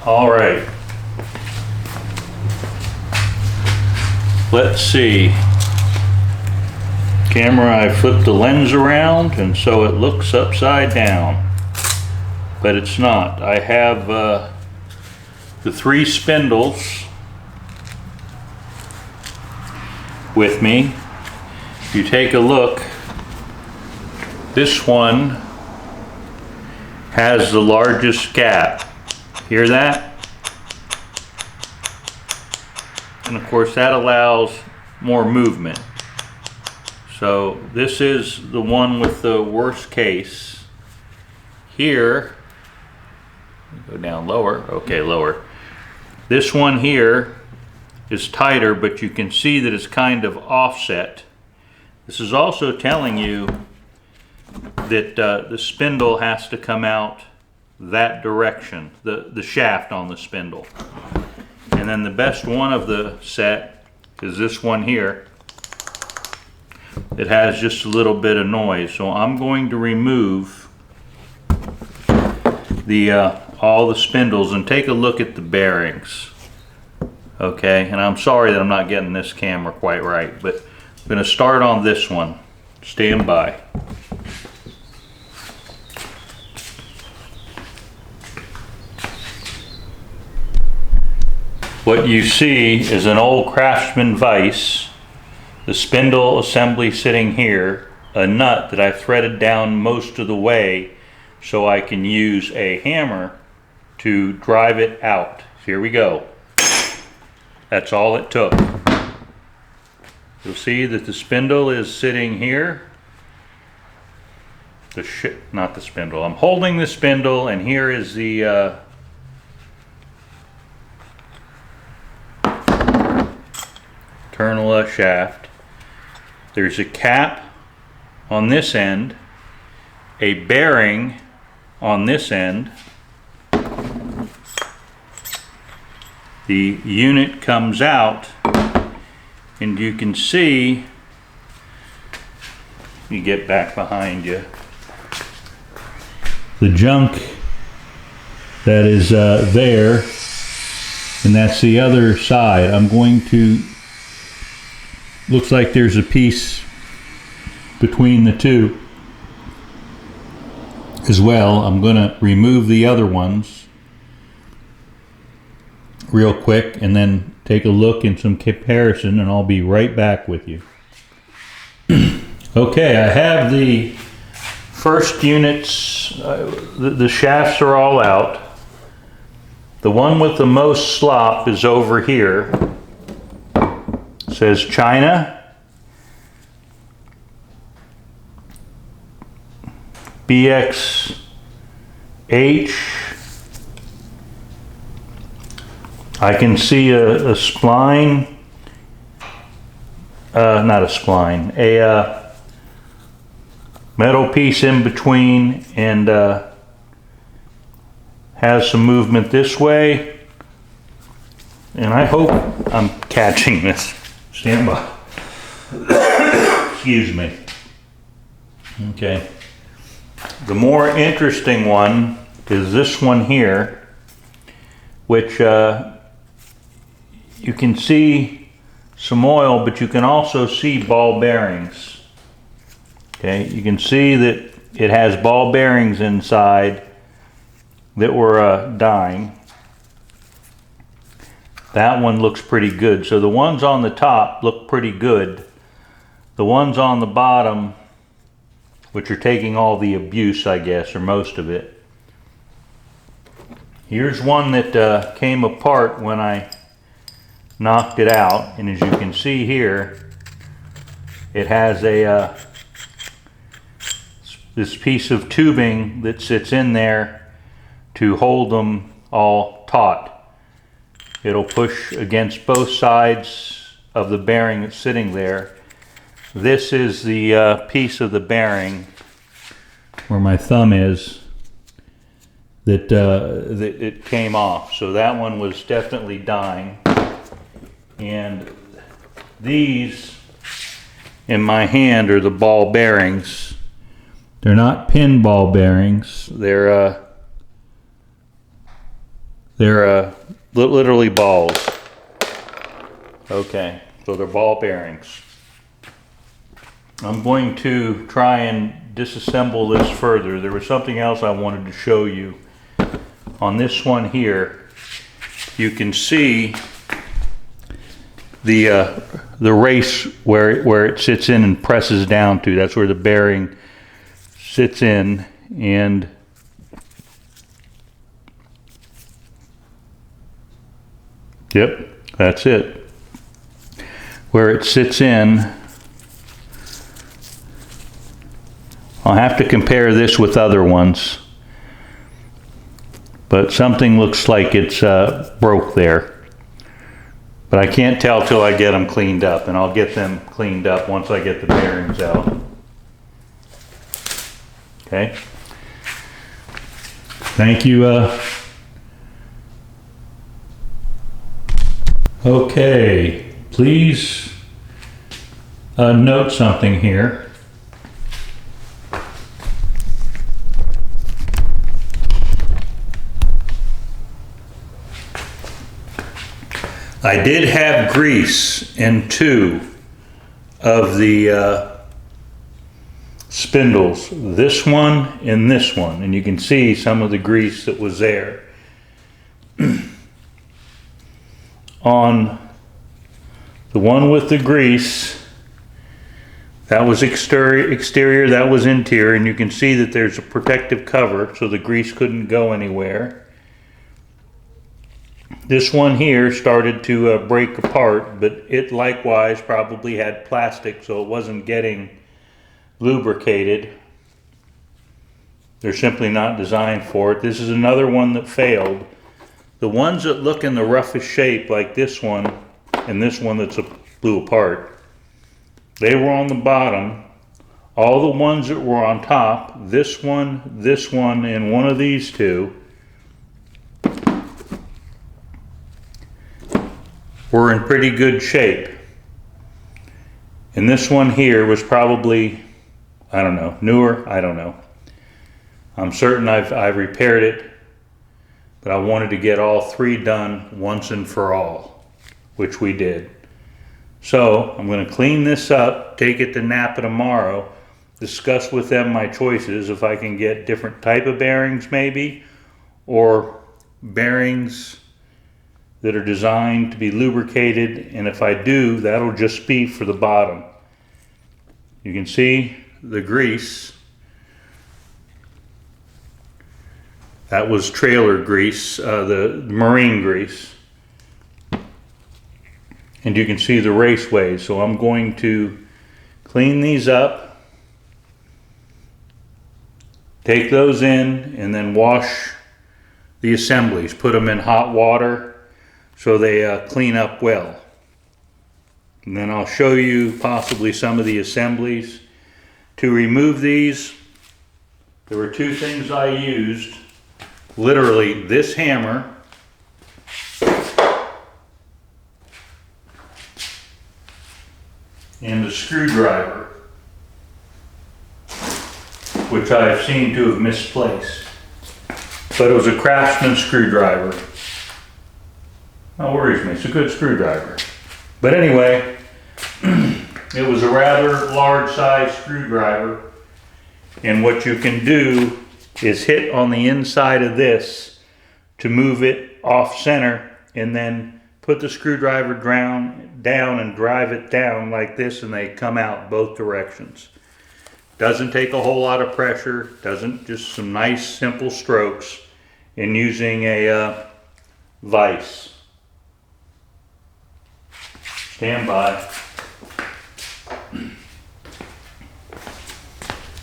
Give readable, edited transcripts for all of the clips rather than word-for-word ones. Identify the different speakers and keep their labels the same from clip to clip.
Speaker 1: All right. Let's see. Camera, I flipped the lens around and so it looks upside down, but it's not. I have the 3 spindles with me. If you take a look, this one has the largest gap. Hear that? And of course that allows more movement. So this is the one with the worst case. Here, go down lower, okay, lower. This one here is tighter, but you can see that it's kind of offset. This is also telling you that the spindle has to come out that direction, the shaft on the spindle. And then the best one of the set is this one here. It has just a little bit of noise, so I'm going to remove all the spindles and take a look at the bearings. Okay, and I'm sorry that I'm not getting this camera quite right, but I'm going to start on this one. Stand by. What you see is an old Craftsman vise, the spindle assembly sitting here, a nut that I threaded down most of the way so I can use a hammer to drive it out. Here we go. That's all it took. You'll see that the spindle is sitting here. Not the spindle. I'm holding the spindle, and here is the internal shaft. There's a cap on this end, a bearing on this end. The unit comes out, and you can see, let me get back behind you, the junk that is there, and that's the other side. I'm going to, looks like there's a piece between the two as well. I'm going to remove the other ones real quick and then take a look in some comparison, and I'll be right back with you. Okay, I have the first units, the shafts are all out. The one with the most slop is over here. It says China. BXH. I can see a spline, not a spline, a metal piece in between, and has some movement this way, and I hope I'm catching this. Stand by. Excuse me. Okay. The more interesting one is this one here, which you can see some oil, but you can also see ball bearings. Okay, you can see that it has ball bearings inside that were dying. That one looks pretty good. So the ones on the top look pretty good. The ones on the bottom, which are taking all the abuse, I guess, or most of it. Here's one that came apart when I knocked it out, and as you can see here, it has a this piece of tubing that sits in there to hold them all taut. It'll push against both sides of the bearing that's sitting there. This is the piece of the bearing where my thumb is that it came off. So that one was definitely dying. And these in my hand are the ball bearings. They're not pin ball bearings. They're They're literally balls. Okay, so they're ball bearings. I'm going to try and disassemble this further. There was something else I wanted to show you. On this one here, you can see the race where it sits in and presses down to. That's where the bearing sits in, and yep, that's it. Where it sits in, I'll have to compare this with other ones, but something looks like it's broke there. But I can't tell till I get them cleaned up, and I'll get them cleaned up once I get the bearings out. Okay. Thank you. Okay, please note something here. I did have grease in 2 of the spindles, this one and this one, and you can see some of the grease that was there. On the one with the grease, that was exterior, that was interior, and you can see that there's a protective cover so the grease couldn't go anywhere. This one here started to break apart, but it likewise probably had plastic, so it wasn't getting lubricated. They're simply not designed for it. This is another one that failed. The ones that look in the roughest shape, like this one and this one that's blew apart, they were on the bottom. All the ones that were on top, this one, and one of these two, were in pretty good shape. And this one here was probably, I don't know, newer, I don't know. I'm certain I've repaired it, but I wanted to get all 3 done once and for all, which we did. So I'm going to clean this up, take it to Napa tomorrow, discuss with them my choices, if I can get different type of bearings maybe, or bearings that are designed to be lubricated, and if I do, that'll just be for the bottom. You can see the grease. That was trailer grease, the marine grease. And you can see the raceways. So I'm going to clean these up, take those in, and then wash the assemblies. Put them in hot water so they clean up well. And then I'll show you possibly some of the assemblies. To remove these, there were 2 things I used. Literally this hammer and a screwdriver, which I've seen to have misplaced. But it was a Craftsman screwdriver. That worries me, it's a good screwdriver. But anyway, it was a rather large size screwdriver, and what you can do is hit on the inside of this to move it off center, and then put the screwdriver down and drive it down like this, and they come out both directions. Doesn't take a whole lot of pressure, just some nice simple strokes, in using a vise. Stand by.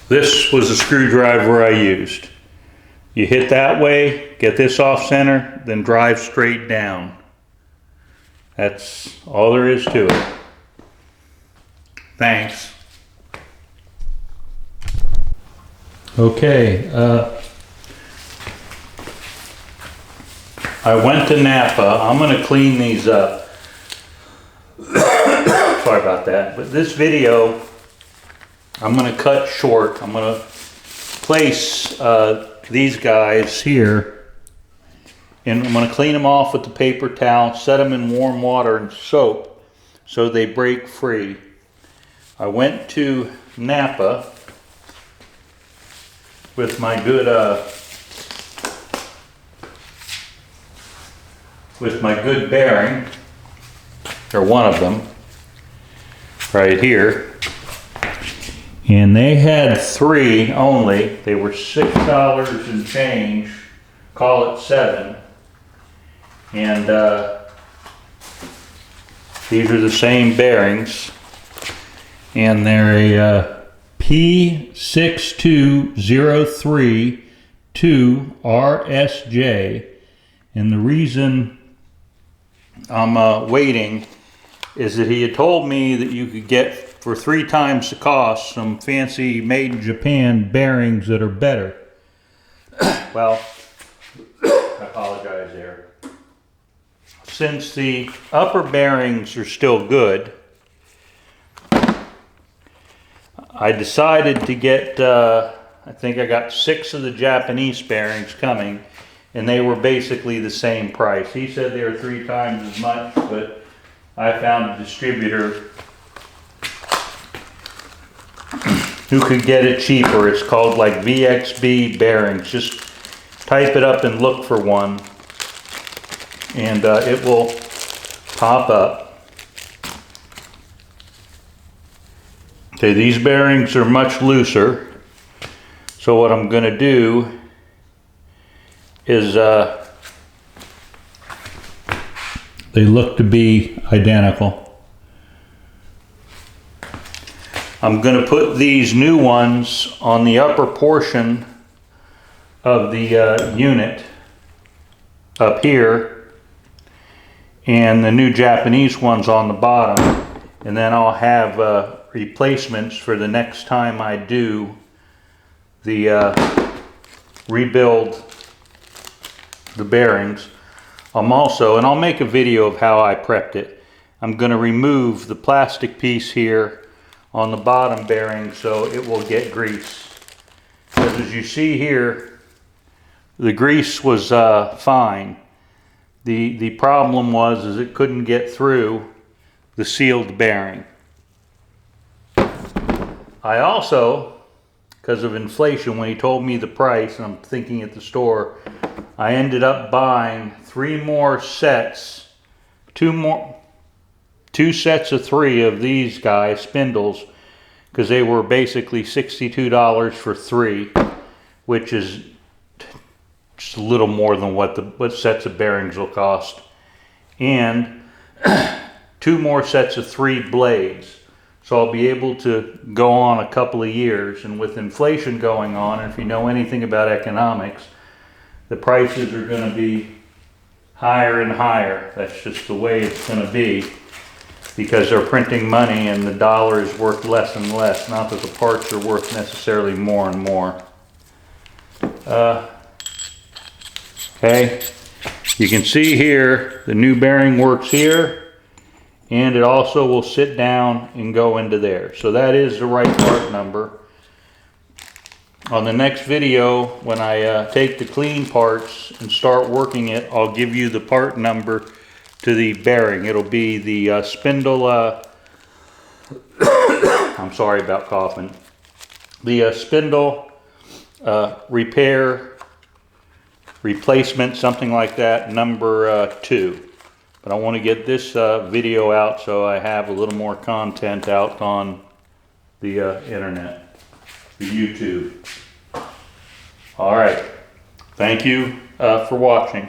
Speaker 1: This was the screwdriver I used. You hit that way, get this off center, then drive straight down. That's all there is to it. Thanks. Okay, I went to Napa. I'm going to clean these up. Sorry about that. But this video, I'm going to cut short. I'm going to place these guys here And I'm going to clean them off with the paper towel, set them in warm water and soap so they break free. I went to Napa with my good bearing, or one of them, right here. And they had 3 only. They were $6 and change, call it 7. And these are the same bearings. And they're a P62032 RSJ. And the reason I'm waiting is that he had told me that you could get for 3 times the cost some fancy made in Japan bearings that are better. Well, I apologize there. Since the upper bearings are still good, I decided to get, I think I got 6 of the Japanese bearings coming, and they were basically the same price. He said they were 3 times as much, but I found a distributor who could get it cheaper. It's called like VXB bearings. Just type it up and look for one, and it will pop up. Okay, these bearings are much looser. So what I'm going to do is they look to be identical. I'm going to put these new ones on the upper portion of the unit up here, and the new Japanese ones on the bottom, and then I'll have replacements for the next time I do the rebuild the bearings. I'm also, and I'll make a video of how I prepped it, I'm going to remove the plastic piece here on the bottom bearing so it will get grease. Because as you see here, the grease was fine. The problem was is it couldn't get through the sealed bearing. I also, because of inflation, when he told me the price, and I'm thinking at the store, I ended up buying 3 more sets, 2 sets of 3 of these guys, spindles, because they were basically $62 for 3, which is just a little more than what sets of bearings will cost. And 2 more sets of 3 blades. So I'll be able to go on a couple of years, and with inflation going on, and if you know anything about economics, the prices are going to be higher and higher. That's just the way it's going to be, because they're printing money and the dollar is worth less and less. Not that the parts are worth necessarily more and more. Okay, you can see here the new bearing works here, and it also will sit down and go into there. So that is the right part number. On the next video, when I take the clean parts and start working it, I'll give you the part number to the bearing. It'll be the spindle, I'm sorry about coughing, the spindle repair, replacement, something like that, number 2. But I want to get this video out so I have a little more content out on the internet, the YouTube. All right. Thank you for watching.